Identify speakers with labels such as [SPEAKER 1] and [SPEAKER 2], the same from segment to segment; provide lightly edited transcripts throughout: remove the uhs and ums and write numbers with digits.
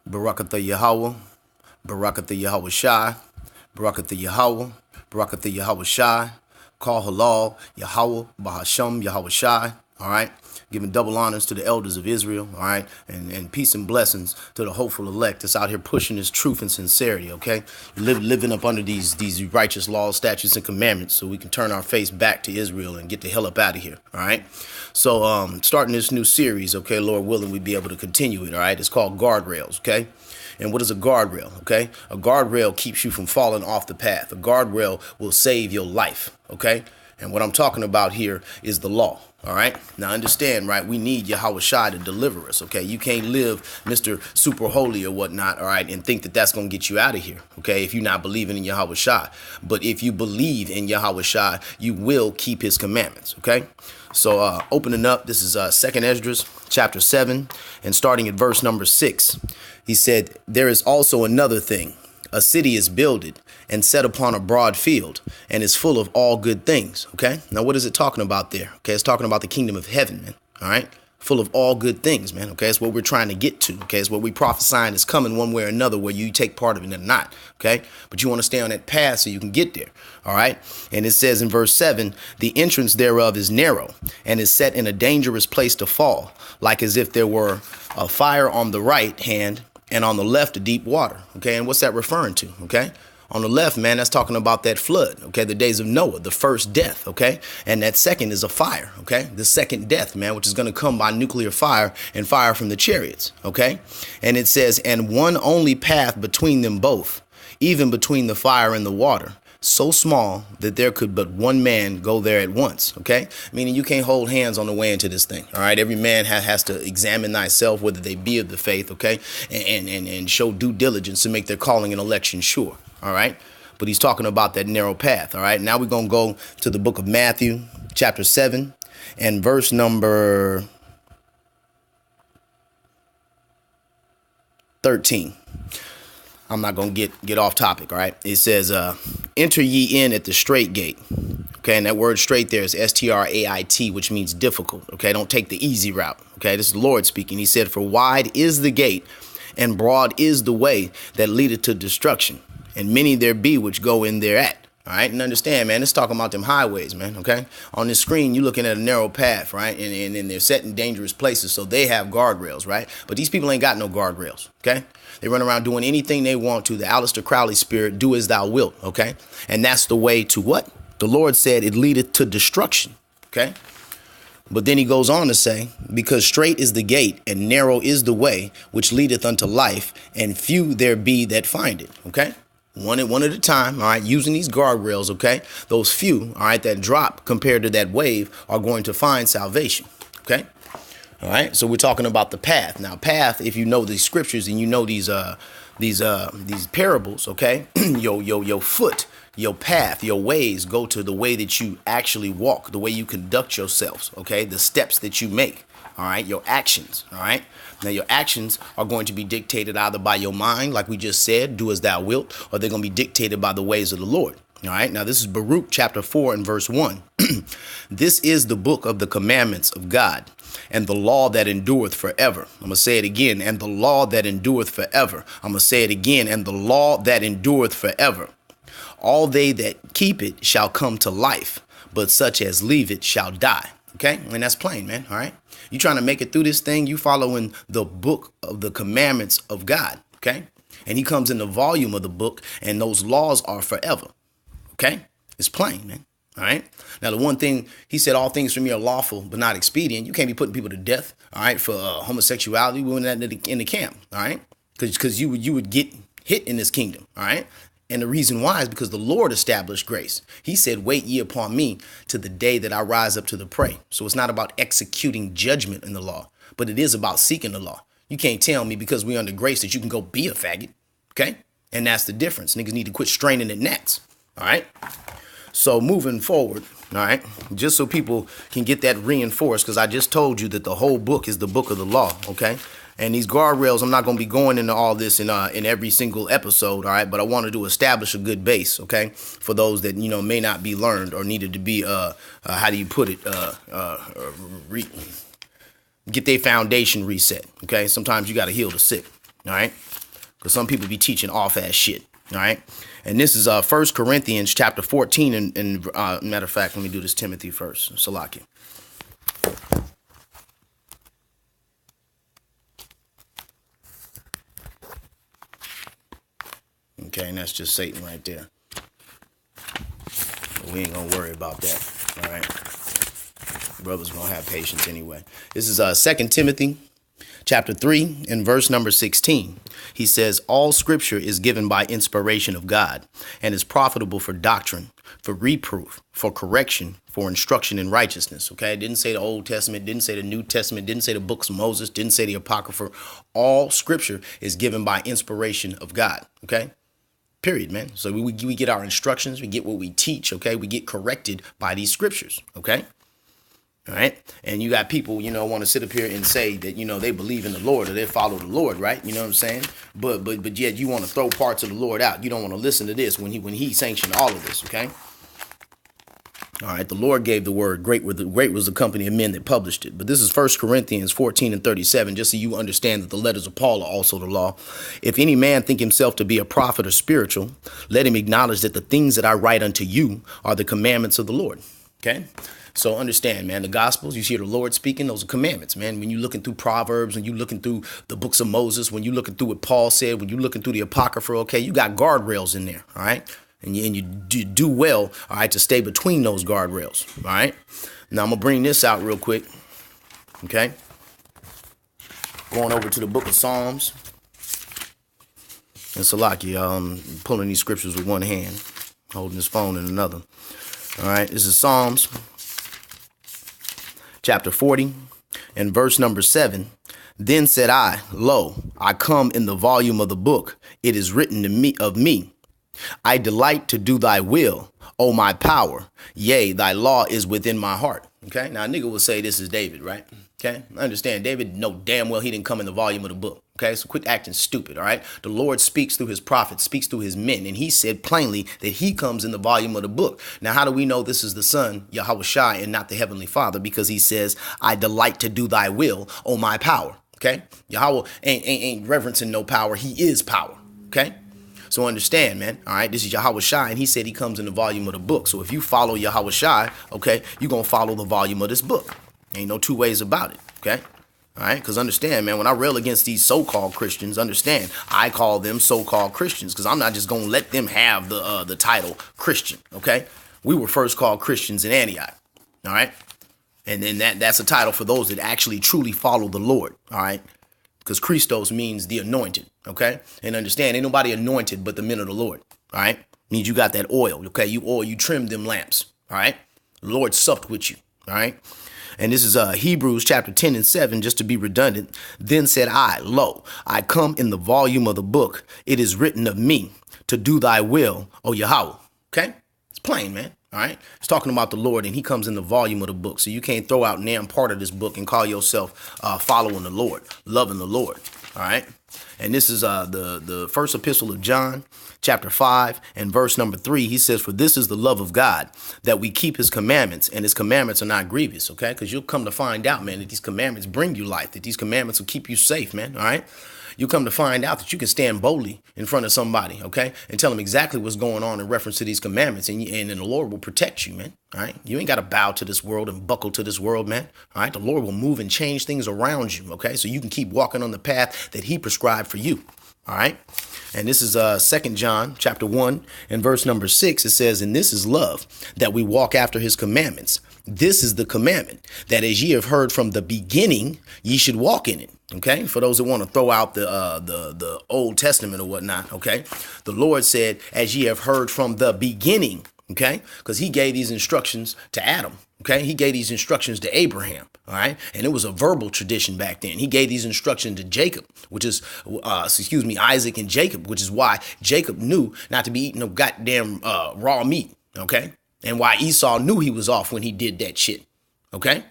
[SPEAKER 1] Barakatha Yahweh, Barakatha Yahweh Shai, Barakatha Yahweh, Barakatha Yahweh Shai, Call Halal, Yahweh, Bahasham, Yahweh Shai, all right? Giving double honors to the elders of Israel, all right? And peace and blessings to the hopeful elect that's out here pushing this truth and sincerity, okay? Living up under these righteous laws, statutes, and commandments so we can turn our face back to Israel and get the hell up out of here, all right? So starting this new series, okay, Lord willing, we'll be able to continue it, all right? It's called Guardrails, okay? And what is a guardrail, okay? A guardrail keeps you from falling off the path. A guardrail will save your life, okay? And what I'm talking about here is the law, all right? Now understand, right? We need Yahweh Shai to deliver us, okay? You can't live Mr. Super Holy or whatnot, all right, and think that that's going to get you out of here, okay, if you're not believing in Yahweh Shai. But if you believe in Yahweh Shai, you will keep his commandments, okay? So opening up, this is 2nd Esdras, chapter 7, and starting at verse number 6. He said, there is also another thing. A city is builded and set upon a broad field and is full of all good things. Okay. Now, what is it talking about there? Okay. It's talking about the kingdom of heaven, man. All right. Full of all good things, man. Okay. It's what we're trying to get to. Okay. It's what we prophesying is coming one way or another, where you take part of it or not. Okay. But you want to stay on that path so you can get there. All right. And it says in verse 7, the entrance thereof is narrow and is set in a dangerous place to fall, like as if there were a fire on the right hand and on the left, a deep water. Okay. And what's that referring to? Okay. On the left, man, that's talking about that flood. Okay. The days of Noah, the first death. Okay. And that second is a fire. Okay. The second death, man, which is going to come by nuclear fire and fire from the chariots. Okay. And it says, and one only path between them both, even between the fire and the water, so small that there could but one man go there at once. Okay. Meaning you can't hold hands on the way into this thing. All right. Every man has to examine thyself, whether they be of the faith. Okay. And show due diligence to make their calling and election sure. All right. But he's talking about that narrow path. All right. Now we're going to go to the book of Matthew, chapter 7 and verse number 13. I'm not going to get off topic, all right? It says, enter ye in at the straight gate. Okay, and that word straight there is S-T-R-A-I-T, which means difficult. Okay, don't take the easy route. Okay, this is the Lord speaking. He said, for wide is the gate and broad is the way that leadeth to destruction, and many there be which go in thereat. All right. And understand, man, it's talking about them highways, man. OK, on this screen, you're looking at a narrow path. Right. And they're set in dangerous places. So they have guardrails. Right. But these people ain't got no guardrails. OK, they run around doing anything they want to. The Aleister Crowley spirit, do as thou wilt. OK, and that's the way to what? The Lord said it leadeth to destruction. OK, but then he goes on to say, because straight is the gate and narrow is the way which leadeth unto life, and few there be that find it. OK. One at a time, all right, using these guardrails, okay? Those few, all right, that drop compared to that wave are going to find salvation, okay? All right, so we're talking about the path. Now, path, if you know these scriptures and you know these parables, okay? your foot, your path, your ways go to the way that you actually walk, the way you conduct yourselves, okay? The steps that you make, all right? Your actions, all right? Now, your actions are going to be dictated either by your mind, like we just said, do as thou wilt, or they're going to be dictated by the ways of the Lord. All right. Now, this is Baruch chapter 4 and verse 1. This is the book of the commandments of God and the law that endureth forever. I'm going to say it again. And the law that endureth forever. I'm going to say it again. And the law that endureth forever. All they that keep it shall come to life, but such as leave it shall die. OK, and that's plain, man. All right. You trying to make it through this thing. You following the book of the commandments of God. OK, and he comes in the volume of the book and those laws are forever. OK, it's plain, man. All right. Now, the one thing he said, all things for me are lawful, but not expedient. You can't be putting people to death. All right. For homosexuality. We went in the camp. All right. Because you would get hit in this kingdom. All right. And the reason why is because the Lord established grace. He said, wait ye upon me to the day that I rise up to the prey. So it's not about executing judgment in the law, but it is about seeking the law. You can't tell me because we're under grace that you can go be a faggot. OK, and that's the difference. Niggas need to quit straining at gnats. All right. So moving forward. All right. Just so people can get that reinforced, because I just told you that the whole book is the book of the law. OK. And these guardrails, I'm not going to be going into all this in every single episode, all right? But I wanted to establish a good base, okay, for those that, may not be learned or needed to be, how do you put it, get their foundation reset, okay? Sometimes you got to heal the sick, All right. Because some people be teaching off-ass shit. All right. And this is 1 Corinthians chapter 14. And matter of fact, let me do this Timothy first. Salaki. Okay, and that's just Satan right there. But we ain't gonna worry about that. All right. Brothers gonna have patience anyway. This is 2 Timothy chapter 3 and verse number 16. He says, all scripture is given by inspiration of God and is profitable for doctrine, for reproof, for correction, for instruction in righteousness. Okay, it didn't say the Old Testament, didn't say the New Testament, didn't say the books of Moses, didn't say the Apocrypha. All scripture is given by inspiration of God. Okay, period, man. So we get our instructions, we get what we teach. Okay, we get corrected by these scriptures. Okay. All right. And you got people, want to sit up here and say that, they believe in the Lord or they follow the Lord. Right. You know what I'm saying? But yet you want to throw parts of the Lord out. You don't want to listen to this when he sanctioned all of this. OK. All right. The Lord gave the word. Great was the company of men that published it. But this is 1 Corinthians 14 and 37, just so you understand that the letters of Paul are also the law. If any man think himself to be a prophet or spiritual, let him acknowledge that the things that I write unto you are the commandments of the Lord. OK. So understand, man, the Gospels, you hear the Lord speaking, those are commandments, man. When you're looking through Proverbs, when you're looking through the books of Moses, when you're looking through what Paul said, when you're looking through the Apocrypha, okay, you got guardrails in there, all right? And you do well, all right, to stay between those guardrails, all right? Now, I'm going to bring this out real quick, okay? Going over to the book of Psalms. And Salaki, I'm pulling these scriptures with one hand, holding this phone in another. All right, this is Psalms chapter 40 and verse number 7. Then said I, lo, I come in the volume of the book. It is written to me of me. I delight to do thy will, O my power. Yea, thy law is within my heart. Okay, now a nigga will say this is David, right? Okay, I understand David know damn well he didn't come in the volume of the book. Okay, so quit acting stupid, all right? The Lord speaks through his prophets, speaks through his men, and he said plainly that he comes in the volume of the book. Now, how do we know this is the Son, Yahweh Shai, and not the Heavenly Father? Because he says, I delight to do thy will, O my power. Okay, Yahweh ain't reverencing no power. He is power. Okay, so understand, man. All right, this is Yahweh Shai, and he said he comes in the volume of the book. So if you follow Yahweh Shai, okay, you're going to follow the volume of this book. Ain't no two ways about it. Okay. All right, because understand, man, when I rail against these so-called Christians, understand, I call them so-called Christians because I'm not just going to let them have the title Christian, okay? We were first called Christians in Antioch, all right? And then that's a title for those that actually truly follow the Lord, all right? Because Christos means the anointed, okay? And understand, ain't nobody anointed but the men of the Lord, all right? Means you got that oil, okay? You trimmed them lamps, all right? The Lord supped with you, all right? And this is Hebrews chapter 10 and 7, just to be redundant. Then said I, lo, I come in the volume of the book. It is written of me to do thy will, O Yahweh. Okay? It's plain, man. All right? It's talking about the Lord, and he comes in the volume of the book. So you can't throw out damn part of this book and call yourself following the Lord, loving the Lord. All right? And this is the first epistle of John, chapter 5 and verse number 3. He says, for this is the love of God, that we keep his commandments, and his commandments are not grievous. Okay, because you'll come to find out, man, that these commandments bring you life, that these commandments will keep you safe, man. All right. You come to find out that you can stand boldly in front of somebody, okay, and tell them exactly what's going on in reference to these commandments, and the Lord will protect you, man. All right, you ain't got to bow to this world and buckle to this world, man. All right, the Lord will move and change things around you, okay, so you can keep walking on the path that he prescribed for you. All right, and this is 2 John chapter 1 and verse number 6. It says, and this is love, that we walk after his commandments. This is the commandment, that as ye have heard from the beginning, ye should walk in it. Okay, for those that want to throw out the Old Testament or whatnot. Okay, the Lord said, as ye have heard from the beginning. Okay, because he gave these instructions to Adam. Okay, he gave these instructions to Abraham. All right, and it was a verbal tradition back then. He gave these instructions to Jacob, which is, Isaac and Jacob, which is why Jacob knew not to be eating no goddamn raw meat. Okay, and why Esau knew he was off when he did that shit. Okay.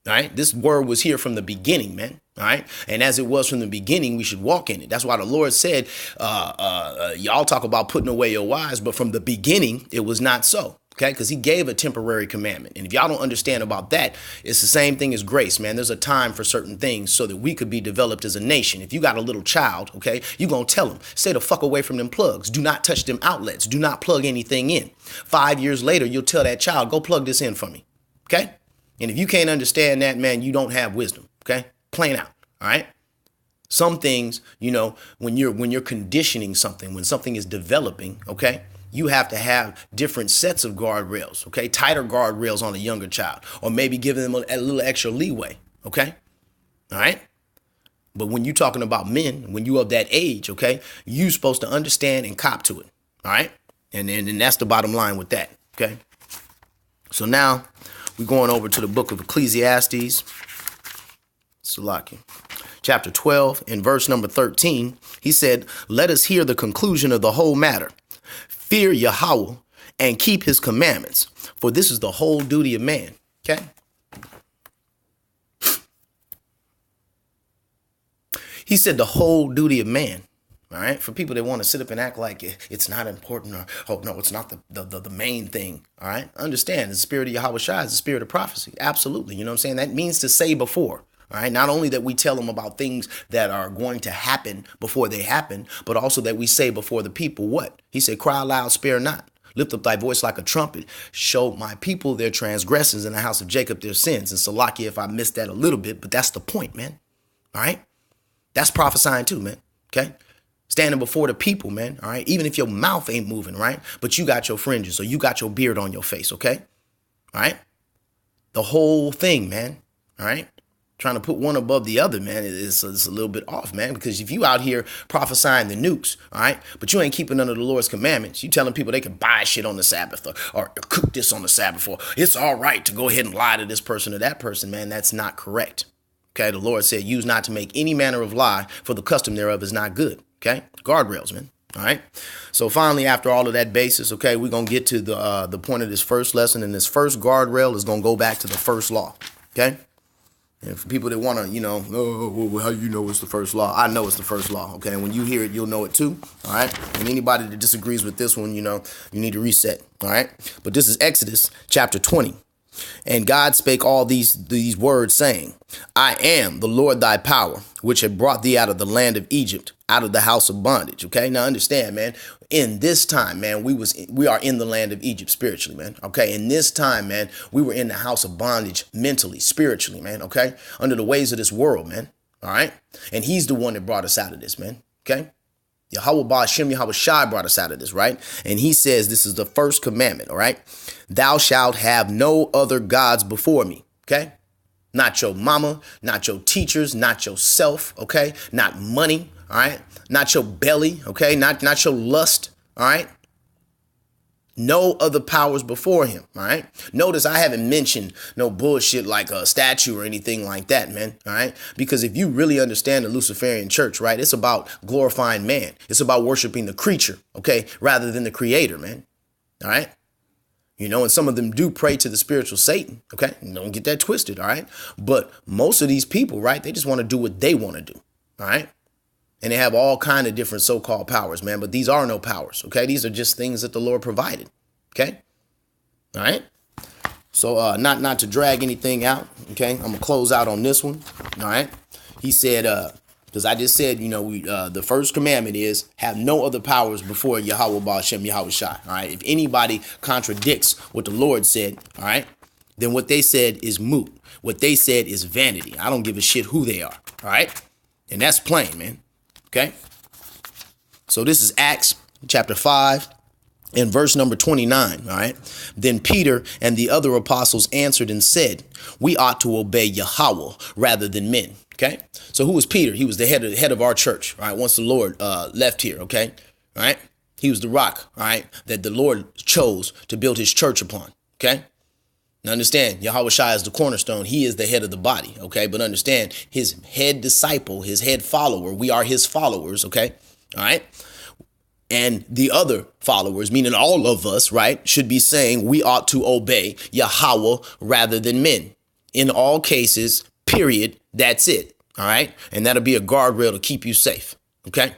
[SPEAKER 1] All right. This word was here from the beginning, man. All right. And as it was from the beginning, we should walk in it. That's why the Lord said, y'all talk about putting away your wives, but from the beginning, it was not so. Okay, because he gave a temporary commandment. And if y'all don't understand about that, it's the same thing as grace, man. There's a time for certain things so that we could be developed as a nation. If you got a little child, okay, you're going to tell them, stay the fuck away from them plugs. Do not touch them outlets. Do not plug anything in. 5 years later, you'll tell that child, go plug this in for me. Okay? And if you can't understand that, man, you don't have wisdom. Okay? Plain out. All right? Some things, you know, when you're conditioning something, when something is developing, okay, you have to have different sets of guardrails, okay? Tighter guardrails on a younger child, or maybe giving them a little extra leeway, okay? All right? But when you're talking about men, when you're of that age, okay, you're supposed to understand and cop to it, all right? And that's the bottom line with that, okay? So now we're going over to the book of Ecclesiastes, Salaki. Chapter 12 and verse number 13, he said, let us hear the conclusion of the whole matter. Fear Yahweh and keep his commandments, for this is the whole duty of man. Okay. He said the whole duty of man. All right. For people that want to sit up and act like it's not important or, oh, no, it's not the main thing. All right. Understand the spirit of Yahweh Shai is the spirit of prophecy. Absolutely. You know what I'm saying? That means to say before. All right. Not only that we tell them about things that are going to happen before they happen, but also that we say before the people what? He said, cry aloud, spare not. Lift up thy voice like a trumpet. Show my people their transgressions in the house of Jacob their sins. And Salakia, if I missed that a little bit, but that's the point, man. All right. That's prophesying too, man. Okay. Standing before the people, man. All right. Even if your mouth ain't moving, right? But you got your fringes or you got your beard on your face. Okay. All right. The whole thing, man. All right. Trying to put one above the other, man, it's a little bit off, man, because if you out here prophesying the nukes, all right, but you ain't keeping under the Lord's commandments, you telling people they can buy shit on the Sabbath or cook this on the Sabbath, or it's all right to go ahead and lie to this person or that person, man, that's not correct. Okay, the Lord said, use not to make any manner of lie, for the custom thereof is not good. Okay, guardrails, man. All right. So finally, after all of that basis, okay, we're going to get to the point of this first lesson, and this first guardrail is going to go back to the first law. Okay. And for people that want to, you know, oh, how you know it's the first law? I know it's the first law, okay? And when you hear it, you'll know it too, all right? And anybody that disagrees with this one, you know, you need to reset, all right? But this is Exodus chapter 20. And God spake all these words, saying, I am the Lord thy power, which had brought thee out of the land of Egypt, out of the house of bondage. Okay, now understand, man, in this time, man, we are in the land of Egypt spiritually, man. Okay, in this time, man, we were in the house of bondage mentally, spiritually, man. Okay, under the ways of this world, man. All right, and he's the one that brought us out of this, man. Okay. Yahweh Ba'ashem, Yahweh Shai brought us out of this, right? And he says this is the first commandment, all right? Thou shalt have no other gods before me, okay? Not your mama, not your teachers, not yourself, okay? Not money, all right? Not your belly, okay? Not your lust, all right? No other powers before him, all right? Notice I haven't mentioned no bullshit like a statue or anything like that, man, all right? Because if you really understand the Luciferian church, right, it's about glorifying man. It's about worshiping the creature, okay, rather than the creator, man, all right? You know, and some of them do pray to the spiritual Satan, okay? Don't get that twisted, all right? But most of these people, right, they just want to do what they want to do, all right? And they have all kind of different so-called powers, man. But these are no powers, okay? These are just things that the Lord provided, okay? All right? So not to drag anything out, okay? I'm going to close out on this one, all right? He said, because I just said, you know, the first commandment is have no other powers before Yahweh Ba'ashem, Yahweh Shai, all right? If anybody contradicts what the Lord said, all right, then what they said is moot. What they said is vanity. I don't give a shit who they are, all right? And that's plain, man. Okay, so this is Acts chapter 5 and verse number 29. All right. Then Peter and the other apostles answered and said, we ought to obey Yahweh rather than men. OK, so who was Peter? He was the head of our church. All right. Once the Lord left here. OK. All right. He was the rock. All right. That the Lord chose to build his church upon. OK. Now understand, Yahweh Shai is the cornerstone. He is the head of the body, okay? But understand, his head disciple, his head follower, we are his followers, okay? All right? And the other followers, meaning all of us, right, should be saying we ought to obey Yahweh rather than men. In all cases, period, that's it, all right? And that'll be a guardrail to keep you safe, okay?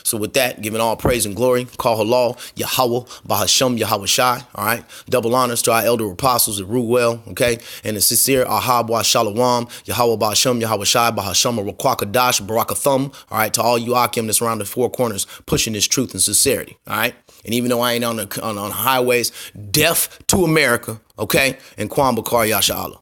[SPEAKER 1] So with that, giving all praise and glory, call halal, Yahweh, Bahasham, Yahweh Shai, all right? Double honors to our elder apostles that rule well, okay? And the sincere Ahab wa Shalom, Yahweh Bahasham, Yahweh Shai, Bahasham, Rakwakadash, Barakathum, all right? To all you Akim that's around the four corners pushing this truth and sincerity, all right? And even though I ain't on highways, deaf to America, okay? And Kwam Bakar Yasha Allah.